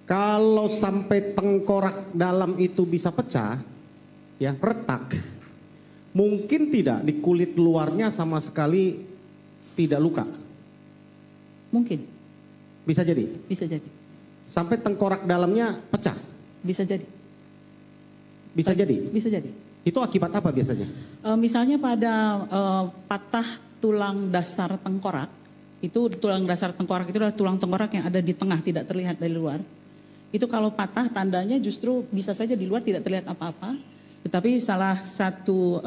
Kalau sampai tengkorak dalam itu bisa pecah, ya retak, mungkin tidak di kulit luarnya sama sekali tidak luka. Mungkin. Bisa jadi. Bisa jadi. Sampai tengkorak dalamnya pecah. Bisa jadi. Bisa jadi. Bisa jadi. Itu akibat apa biasanya? Misalnya pada patah tulang dasar tengkorak, itu tulang dasar tengkorak itu adalah tulang tengkorak yang ada di tengah, tidak terlihat dari luar. Itu kalau patah tandanya justru bisa saja di luar tidak terlihat apa-apa. Tetapi salah satu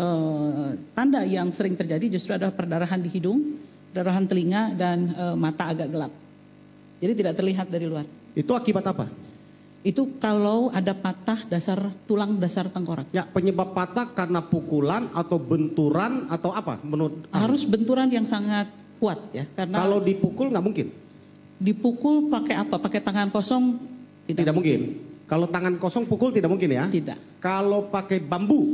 tanda yang sering terjadi justru adalah perdarahan di hidung, perdarahan telinga, dan mata agak gelap. Jadi tidak terlihat dari luar. Itu akibat apa? Itu kalau ada patah tulang dasar tengkorak. Ya, penyebab patah karena pukulan atau benturan atau apa menurut? Harus benturan yang sangat kuat ya. Karena kalau dipukul nggak mungkin? Dipukul pakai apa? Pakai tangan kosong? Tidak mungkin. Kalau tangan kosong pukul tidak mungkin ya? Tidak. Kalau pakai bambu?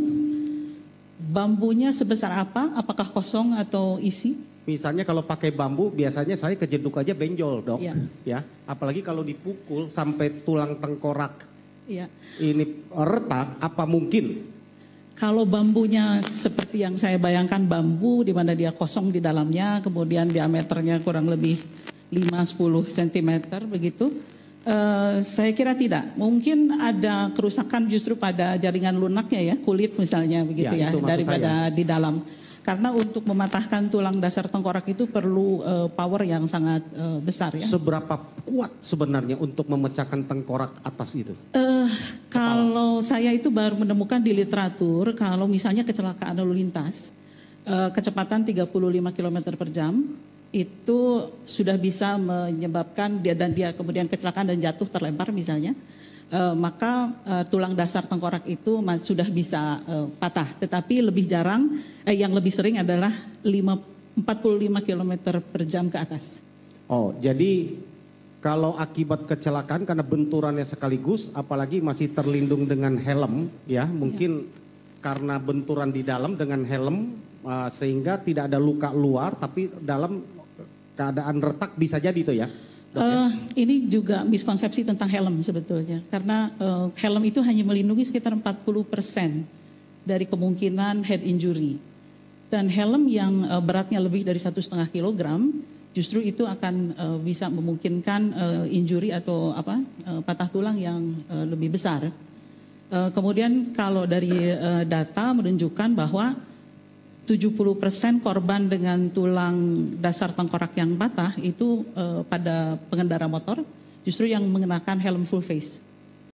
Bambunya sebesar apa? Apakah kosong atau isi? Misalnya kalau pakai bambu biasanya saya kejeduk aja benjol dok. Ya. Ya. Apalagi kalau dipukul sampai tulang tengkorak ya. ini retak, apa mungkin? Kalau bambunya seperti yang saya bayangkan, bambu di mana dia kosong di dalamnya, kemudian diameternya kurang lebih 5-10 cm begitu. Saya kira tidak. Mungkin ada kerusakan justru pada jaringan lunaknya ya, kulit misalnya begitu ya daripada di dalam. Karena untuk mematahkan tulang dasar tengkorak itu perlu power yang sangat besar ya. Seberapa kuat sebenarnya untuk memecahkan tengkorak atas itu? Kalau saya itu baru menemukan di literatur, kalau misalnya kecelakaan lalu lintas, kecepatan 35 km per jam, itu sudah bisa menyebabkan dia kemudian kecelakaan dan jatuh terlempar misalnya, maka tulang dasar tengkorak itu sudah bisa patah. Tetapi lebih jarang, yang lebih sering adalah 45 km per jam ke atas. Oh, jadi kalau akibat kecelakaan karena benturannya sekaligus, apalagi masih terlindung dengan helm, ya mungkin karena benturan di dalam dengan helm, sehingga tidak ada luka luar, tapi dalam keadaan retak bisa jadi itu ya? Ini juga miskonsepsi tentang helm sebetulnya. Karena helm itu hanya melindungi sekitar 40% dari kemungkinan head injury. Dan helm yang beratnya lebih dari 1,5 kilogram, justru itu akan bisa memungkinkan injury atau patah tulang yang lebih besar. Kemudian kalau dari data menunjukkan bahwa 70% korban dengan tulang dasar tengkorak yang patah itu pada pengendara motor justru yang mengenakan helm full face.